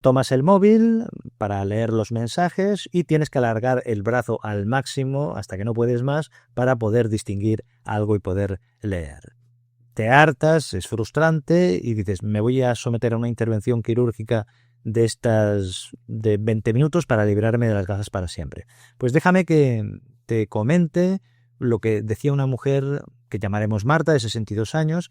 Tomas el móvil para leer los mensajes y tienes que alargar el brazo al máximo hasta que no puedes más para poder distinguir algo y poder leer. Te hartas, es frustrante y dices, me voy a someter a una intervención quirúrgica de estas de 20 minutos para librarme de las gafas para siempre. Pues déjame que te comente lo que decía una mujer que llamaremos Marta, de 62 años,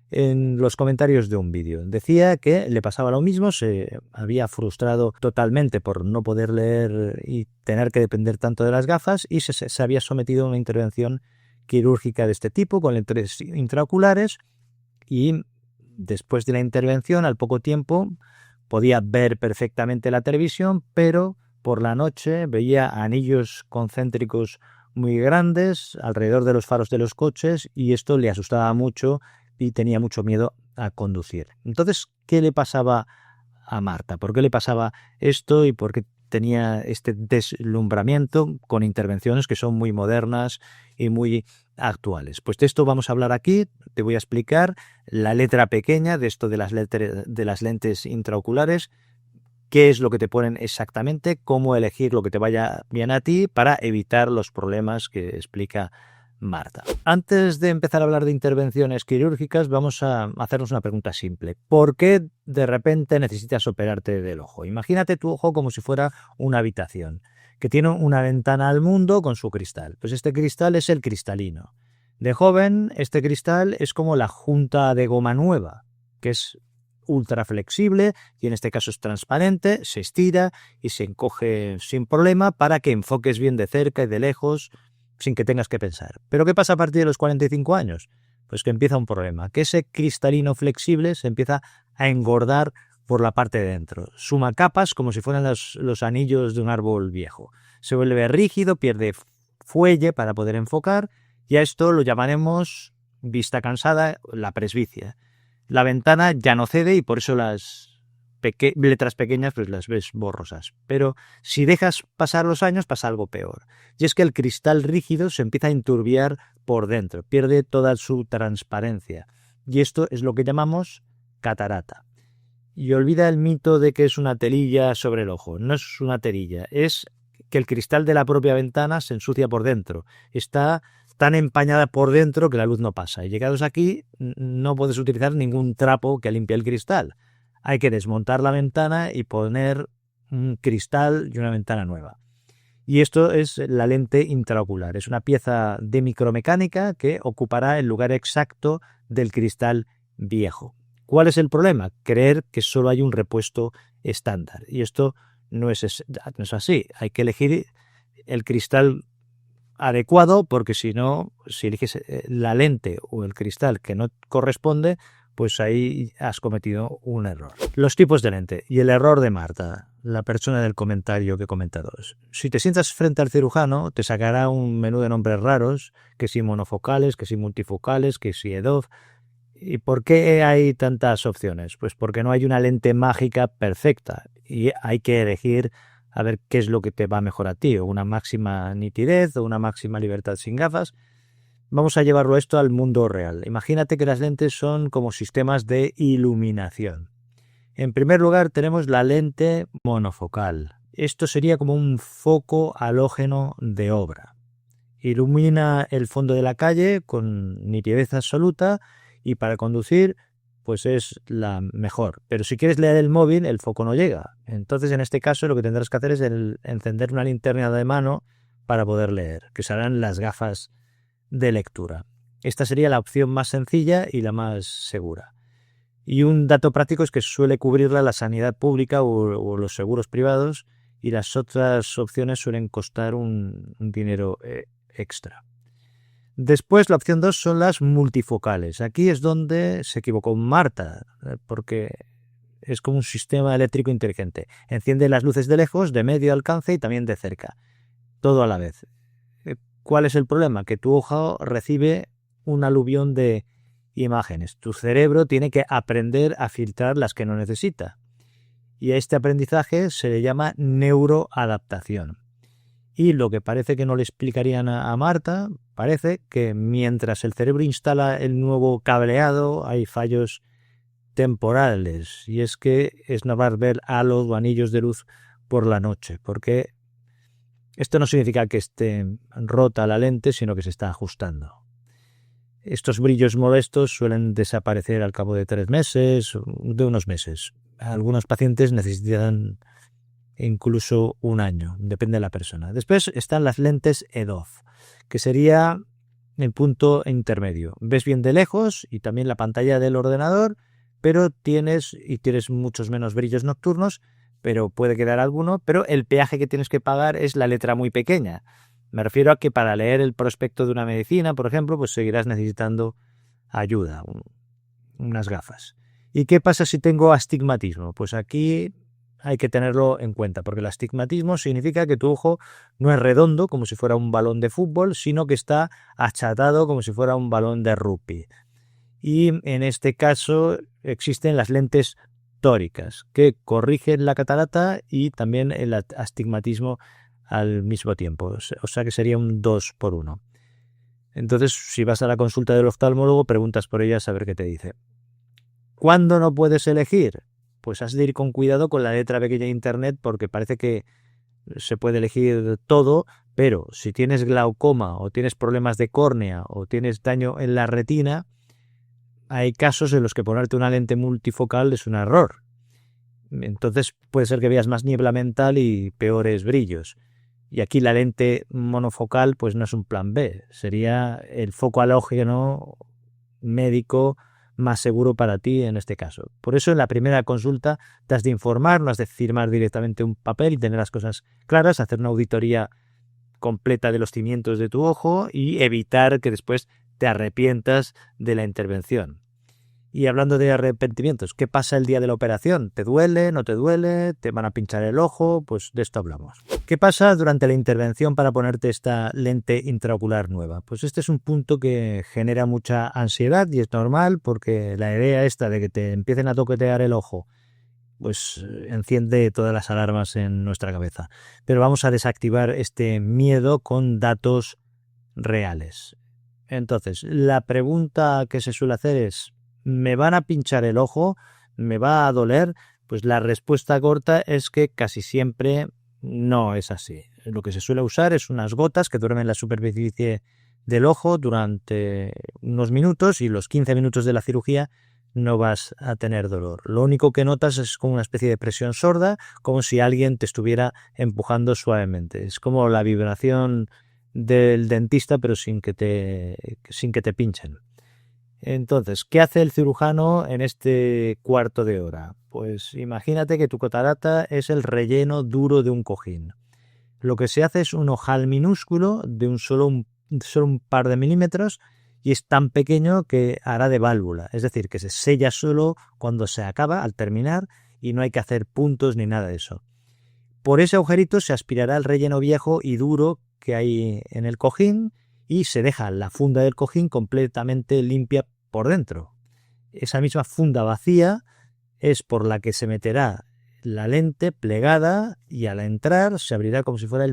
en los comentarios de un vídeo. Decía que le pasaba lo mismo, se había frustrado totalmente por no poder leer y tener que depender tanto de las gafas y se había sometido a una intervención quirúrgica de este tipo con lentes intraoculares y después de la intervención, al poco tiempo, podía ver perfectamente la televisión, pero por la noche veía anillos concéntricos muy grandes alrededor de los faros de los coches y esto le asustaba mucho y tenía mucho miedo a conducir. Entonces, ¿qué le pasaba a Marta? ¿Por qué le pasaba esto y por qué tenía este deslumbramiento con intervenciones que son muy modernas y muy actuales? Pues de esto vamos a hablar aquí. Te voy a explicar la letra pequeña de esto de las lentes intraoculares, qué es lo que te ponen exactamente, cómo elegir lo que te vaya bien a ti para evitar los problemas que explica Marta. Antes de empezar a hablar de intervenciones quirúrgicas, vamos a hacernos una pregunta simple. ¿Por qué de repente necesitas operarte del ojo? Imagínate tu ojo como si fuera una habitación, que tiene una ventana al mundo con su cristal. Pues este cristal es el cristalino. De joven, este cristal es como la junta de goma nueva, que es ultra flexible y en este caso es transparente, se estira y se encoge sin problema para que enfoques bien de cerca y de lejos sin que tengas que pensar. ¿Pero qué pasa a partir de los 45 años? Pues que empieza un problema, que ese cristalino flexible se empieza a engordar por la parte de dentro. Suma capas como si fueran los anillos de un árbol viejo. Se vuelve rígido, pierde fuelle para poder enfocar y a esto lo llamaremos vista cansada, la presbicia. La ventana ya no cede y por eso las letras pequeñas pues las ves borrosas. Pero si dejas pasar los años pasa algo peor. Y es que el cristal rígido se empieza a enturbiar por dentro, pierde toda su transparencia. Y esto es lo que llamamos catarata. Y olvida el mito de que es una telilla sobre el ojo. No es una telilla, es que el cristal de la propia ventana se ensucia por dentro. Está tan empañada por dentro que la luz no pasa. Y llegados aquí no puedes utilizar ningún trapo que limpie el cristal. Hay que desmontar la ventana y poner un cristal y una ventana nueva. Y esto es la lente intraocular. Es una pieza de micromecánica que ocupará el lugar exacto del cristal viejo. ¿Cuál es el problema? Creer que solo hay un repuesto estándar. Y esto no es así. Hay que elegir el cristal adecuado porque si no, si eliges la lente o el cristal que no corresponde, pues ahí has cometido un error. Los tipos de lente y el error de Marta, la persona del comentario que he comentado. Si te sientas frente al cirujano, te sacará un menú de nombres raros, que si monofocales, que si multifocales, que si EDOF. ¿Y por qué hay tantas opciones? Pues porque no hay una lente mágica perfecta y hay que elegir a ver qué es lo que te va mejor a ti, o una máxima nitidez o una máxima libertad sin gafas. Vamos a llevarlo esto al mundo real. Imagínate que las lentes son como sistemas de iluminación. En primer lugar tenemos la lente monofocal. Esto sería como un foco halógeno de obra. Ilumina el fondo de la calle con nitidez absoluta y para conducir pues es la mejor. Pero si quieres leer el móvil, el foco no llega. Entonces en este caso lo que tendrás que hacer es encender una linterna de mano para poder leer, que serán las gafas de lectura. Esta sería la opción más sencilla y la más segura. Y un dato práctico es que suele cubrirla la sanidad pública o los seguros privados y las otras opciones suelen costar un dinero extra. Después, la opción 2 son las multifocales. Aquí es donde se equivocó Marta, porque es como un sistema eléctrico inteligente. Enciende las luces de lejos, de medio alcance y también de cerca. Todo a la vez. ¿Cuál es el problema? Que tu ojo recibe un aluvión de imágenes. Tu cerebro tiene que aprender a filtrar las que no necesita. Y a este aprendizaje se le llama neuroadaptación. Y lo que parece que no le explicarían a Marta, parece que mientras el cerebro instala el nuevo cableado hay fallos temporales, y es que es normal ver halos o anillos de luz por la noche, porque esto no significa que esté rota la lente, sino que se está ajustando. Estos brillos molestos suelen desaparecer al cabo de 3 meses, de unos meses. Algunos pacientes necesitan incluso un año, depende de la persona. Después están las lentes EDOF, que sería el punto intermedio. Ves bien de lejos y también la pantalla del ordenador, pero tienes muchos menos brillos nocturnos, pero puede quedar alguno, pero el peaje que tienes que pagar es la letra muy pequeña. Me refiero a que para leer el prospecto de una medicina, por ejemplo, pues seguirás necesitando ayuda, unas gafas. ¿Y qué pasa si tengo astigmatismo? Pues aquí hay que tenerlo en cuenta, porque el astigmatismo significa que tu ojo no es redondo como si fuera un balón de fútbol, sino que está achatado como si fuera un balón de rugby. Y en este caso existen las lentes tóricas, que corrigen la catarata y también el astigmatismo al mismo tiempo. O sea que sería un 2 por 1. Entonces, si vas a la consulta del oftalmólogo, preguntas por ellas a ver qué te dice. ¿Cuándo no puedes elegir? Pues has de ir con cuidado con la letra pequeña de internet, porque parece que se puede elegir todo, pero si tienes glaucoma o tienes problemas de córnea o tienes daño en la retina, hay casos en los que ponerte una lente multifocal es un error. Entonces puede ser que veas más niebla mental y peores brillos. Y aquí la lente monofocal pues no es un plan B, sería el foco halógeno médico más seguro para ti en este caso. Por eso en la primera consulta te has de informar, no has de firmar directamente un papel y tener las cosas claras, hacer una auditoría completa de los cimientos de tu ojo y evitar que después te arrepientas de la intervención. Y hablando de arrepentimientos, ¿qué pasa el día de la operación? ¿Te duele? ¿No te duele? ¿Te van a pinchar el ojo? Pues de esto hablamos. ¿Qué pasa durante la intervención para ponerte esta lente intraocular nueva? Pues este es un punto que genera mucha ansiedad y es normal, porque la idea esta de que te empiecen a toquetear el ojo pues enciende todas las alarmas en nuestra cabeza. Pero vamos a desactivar este miedo con datos reales. Entonces, la pregunta que se suele hacer es: ¿me van a pinchar el ojo? ¿Me va a doler? Pues la respuesta corta es que casi siempre no es así. Lo que se suele usar es unas gotas que duermen en la superficie del ojo durante unos minutos, y los 15 minutos de la cirugía no vas a tener dolor. Lo único que notas es como una especie de presión sorda, como si alguien te estuviera empujando suavemente. Es como la vibración del dentista, pero sin que te pinchen. Entonces, ¿qué hace el cirujano en este cuarto de hora? Pues imagínate que tu catarata es el relleno duro de un cojín. Lo que se hace es un ojal minúsculo de solo un par de milímetros, y es tan pequeño que hará de válvula, es decir, que se sella solo cuando se acaba, al terminar, y no hay que hacer puntos ni nada de eso. Por ese agujerito se aspirará el relleno viejo y duro que hay en el cojín, y se deja la funda del cojín completamente limpia por dentro. Esa misma funda vacía es por la que se meterá la lente plegada, y al entrar se abrirá como si fuera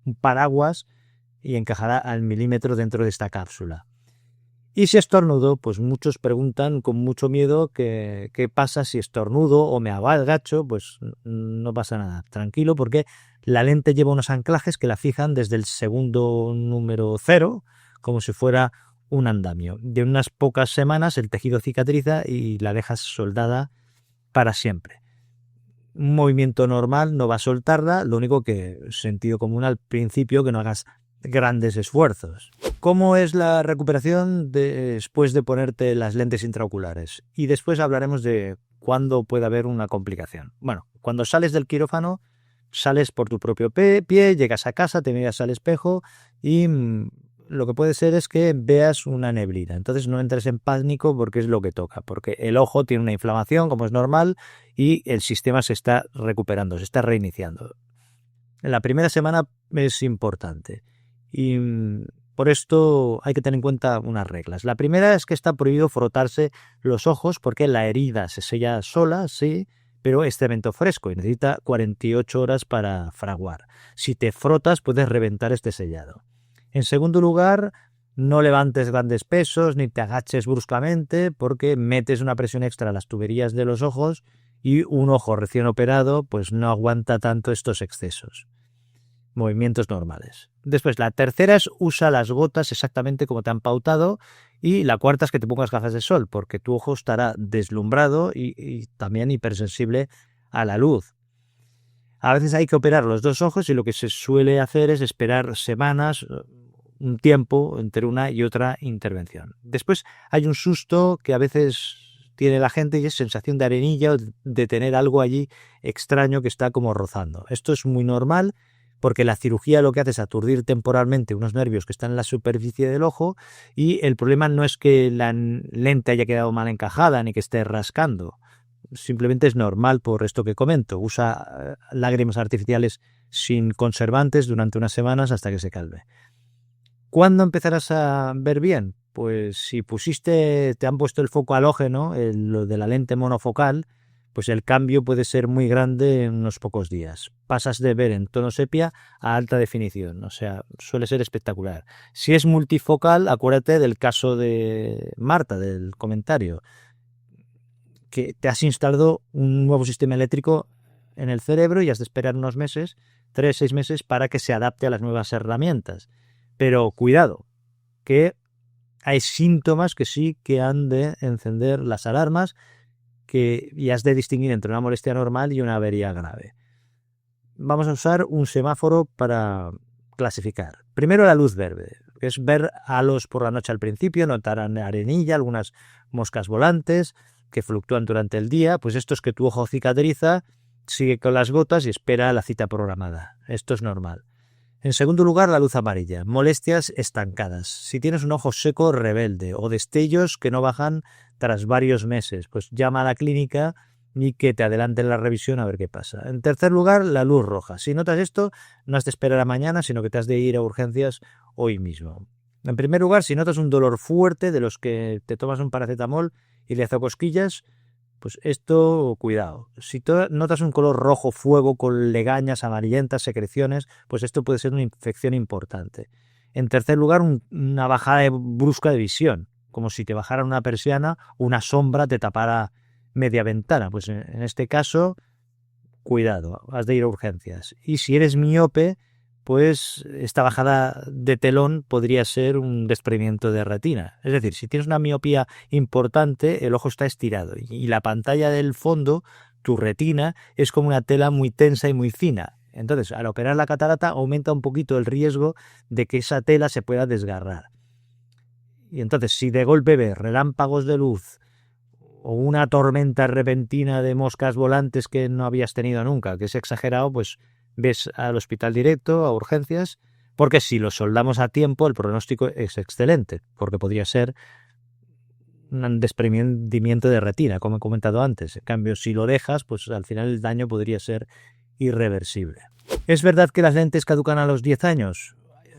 un paraguas y encajará al milímetro dentro de esta cápsula. Y si estornudo, pues muchos preguntan con mucho miedo qué pasa si estornudo o me agacho. Pues no pasa nada, tranquilo, porque la lente lleva unos anclajes que la fijan desde el segundo número 0, como si fuera un andamio. De unas pocas semanas el tejido cicatriza y la dejas soldada para siempre. Un movimiento normal no va a soltarla, lo único que sentido común al principio, que no hagas grandes esfuerzos. ¿Cómo es la recuperación después de ponerte las lentes intraoculares? Y después hablaremos de cuándo puede haber una complicación. Bueno, cuando sales del quirófano, sales por tu propio pie, llegas a casa, te miras al espejo y lo que puede ser es que veas una neblina. Entonces no entres en pánico, porque es lo que toca, porque el ojo tiene una inflamación, como es normal, y el sistema se está recuperando, se está reiniciando. En la primera semana es importante, y por esto hay que tener en cuenta unas reglas. La primera es que está prohibido frotarse los ojos, porque la herida se sella sola, sí, pero es cemento fresco y necesita 48 horas para fraguar. Si te frotas puedes reventar este sellado. En segundo lugar, No levantes grandes pesos ni te agaches bruscamente porque metes una presión extra a las tuberías de los ojos y un ojo recién operado pues no aguanta tanto estos excesos. Movimientos normales. Después, la tercera es usa las gotas exactamente como te han pautado, y la cuarta es que te pongas gafas de sol porque tu ojo estará deslumbrado y también hipersensible a la luz. A veces hay que operar los dos ojos y lo que se suele hacer es esperar semanas, un tiempo entre una y otra intervención. Después hay un susto que a veces tiene la gente y es sensación de arenilla o de tener algo allí extraño que está como rozando. Esto es muy normal porque la cirugía lo que hace es aturdir temporalmente unos nervios que están en la superficie del ojo, y el problema no es que la lente haya quedado mal encajada ni que esté rascando. Simplemente es normal por esto que comento. Usa lágrimas artificiales sin conservantes durante unas semanas hasta que se calme. ¿Cuándo empezarás a ver bien? Pues si te han puesto el foco halógeno, lo de la lente monofocal, pues el cambio puede ser muy grande en unos pocos días. Pasas de ver en tono sepia a alta definición, o sea, suele ser espectacular. Si es multifocal, acuérdate del caso de Marta, del comentario, que te has instalado un nuevo sistema eléctrico en el cerebro y has de esperar unos meses, 3-6 meses, para que se adapte a las nuevas herramientas. Pero cuidado, que hay síntomas que sí que han de encender las alarmas, y has de distinguir entre una molestia normal y una avería grave. Vamos a usar un semáforo para clasificar. Primero la luz verde, que es ver halos por la noche al principio, notar arenilla, algunas moscas volantes que fluctúan durante el día. Pues esto es que tu ojo cicatriza, sigue con las gotas y espera la cita programada. Esto es normal. En segundo lugar, la luz amarilla, molestias estancadas. Si tienes un ojo seco rebelde o destellos que no bajan tras varios meses, pues llama a la clínica y que te adelanten la revisión a ver qué pasa. En tercer lugar, la luz roja. Si notas esto, no has de esperar a mañana, sino que te has de ir a urgencias hoy mismo. En primer lugar, si notas un dolor fuerte de los que te tomas un paracetamol y le hace cosquillas, pues esto, cuidado. Si notas un color rojo fuego con legañas amarillentas, secreciones, pues esto puede ser una infección importante. En tercer lugar, una bajada brusca de visión, como si te bajara una persiana, una sombra te tapara media ventana. Pues en este caso, cuidado, has de ir a urgencias. Y si eres miope, pues esta bajada de telón podría ser un desprendimiento de retina. Es decir, si tienes una miopía importante, el ojo está estirado y la pantalla del fondo, tu retina, es como una tela muy tensa y muy fina. Entonces, al operar la catarata aumenta un poquito el riesgo de que esa tela se pueda desgarrar. Y entonces, si de golpe ves relámpagos de luz o una tormenta repentina de moscas volantes que no habías tenido nunca, que es exagerado, pues ves al hospital directo, a urgencias, porque si lo soldamos a tiempo, el pronóstico es excelente, porque podría ser un desprendimiento de retina, como he comentado antes. En cambio, si lo dejas, pues al final el daño podría ser irreversible. ¿Es verdad que las lentes caducan a los 10 años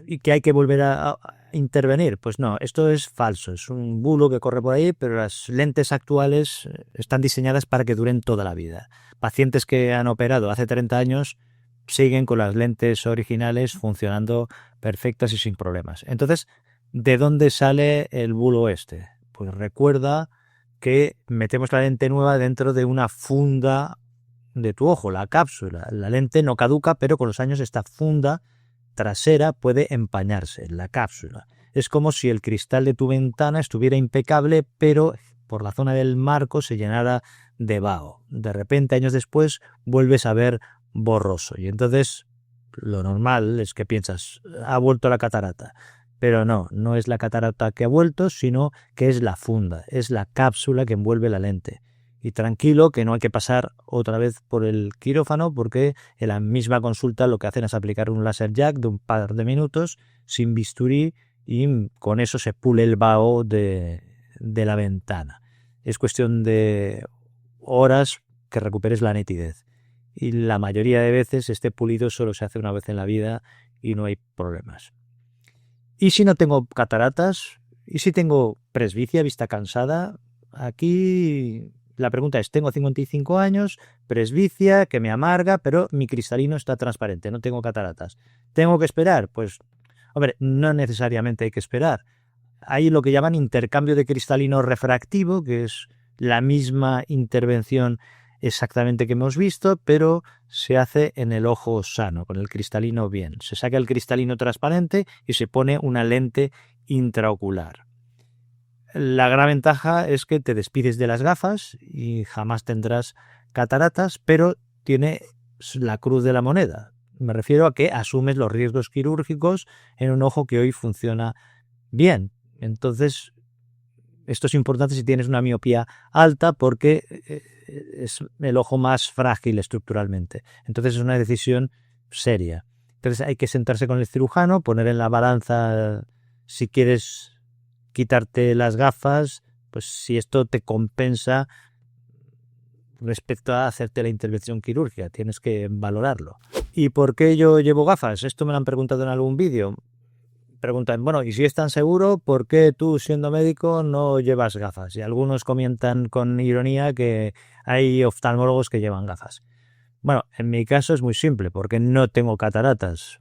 y que hay que volver a intervenir? Pues no, esto es falso, es un bulo que corre por ahí, pero las lentes actuales están diseñadas para que duren toda la vida. Pacientes que han operado hace 30 años siguen con las lentes originales funcionando perfectas y sin problemas. Entonces, ¿de dónde sale el bulo este? Pues recuerda que metemos la lente nueva dentro de una funda de tu ojo, la cápsula. La lente no caduca, pero con los años esta funda trasera puede empañarse, la cápsula. Es como si el cristal de tu ventana estuviera impecable, pero por la zona del marco se llenara de vaho. De repente, años después, vuelves a ver borroso. Y entonces lo normal es que piensas, ha vuelto la catarata. Pero no es la catarata que ha vuelto, sino que es la funda, es la cápsula que envuelve la lente. Y tranquilo, que no hay que pasar otra vez por el quirófano, porque en la misma consulta lo que hacen es aplicar un láser jack de un par de minutos sin bisturí y con eso se pule el vaho de la ventana. Es cuestión de horas que recuperes la nitidez. Y la mayoría de veces este pulido solo se hace una vez en la vida y no hay problemas. ¿Y si no tengo cataratas? ¿Y si tengo presbicia, vista cansada? Aquí la pregunta es, tengo 55 años, presbicia, que me amarga, pero mi cristalino está transparente, no tengo cataratas. ¿Tengo que esperar? Pues, hombre, no necesariamente hay que esperar. Hay lo que llaman intercambio de cristalino refractivo, que es la misma intervención exactamente que hemos visto, pero se hace en el ojo sano, con el cristalino bien. Se saca el cristalino transparente y se pone una lente intraocular. La gran ventaja es que te despides de las gafas y jamás tendrás cataratas, pero tiene la cruz de la moneda. Me refiero a que asumes los riesgos quirúrgicos en un ojo que hoy funciona bien. Entonces, esto es importante si tienes una miopía alta porque es el ojo más frágil estructuralmente. Entonces es una decisión seria. Entonces hay que sentarse con el cirujano, poner en la balanza si quieres quitarte las gafas, pues si esto te compensa respecto a hacerte la intervención quirúrgica. Tienes que valorarlo. ¿Y por qué yo llevo gafas? Esto me lo han preguntado en algún vídeo. Preguntan, bueno, y si es tan seguro, ¿por qué tú, siendo médico, no llevas gafas? Y algunos comentan con ironía que hay oftalmólogos que llevan gafas. Bueno, en mi caso es muy simple, porque no tengo cataratas.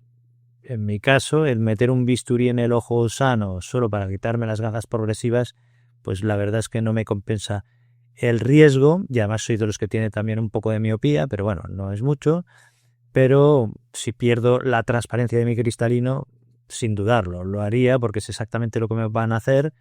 En mi caso, el meter un bisturí en el ojo sano solo para quitarme las gafas progresivas, pues la verdad es que no me compensa el riesgo, y además soy de los que tiene también un poco de miopía, pero bueno, no es mucho. Pero si pierdo la transparencia de mi cristalino, sin dudarlo, lo haría porque es exactamente lo que me van a hacer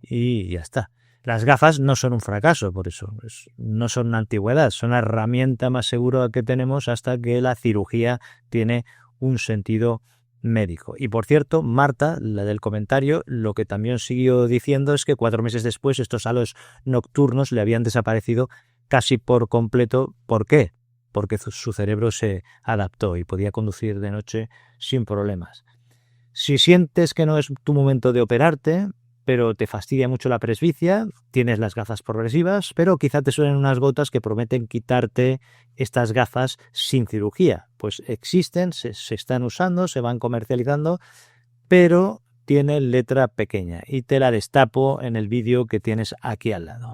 y ya está. Las gafas no son un fracaso, por eso, no son una antigüedad, son la herramienta más segura que tenemos hasta que la cirugía tiene un sentido médico. Y por cierto, Marta, la del comentario, lo que también siguió diciendo es que 4 meses después estos halos nocturnos le habían desaparecido casi por completo. ¿Por qué? Porque su cerebro se adaptó y podía conducir de noche sin problemas. Si sientes que no es tu momento de operarte, pero te fastidia mucho la presbicia, tienes las gafas progresivas, pero quizá te suenen unas gotas que prometen quitarte estas gafas sin cirugía. Pues existen, se están usando, se van comercializando, pero tienen letra pequeña y te la destapo en el vídeo que tienes aquí al lado.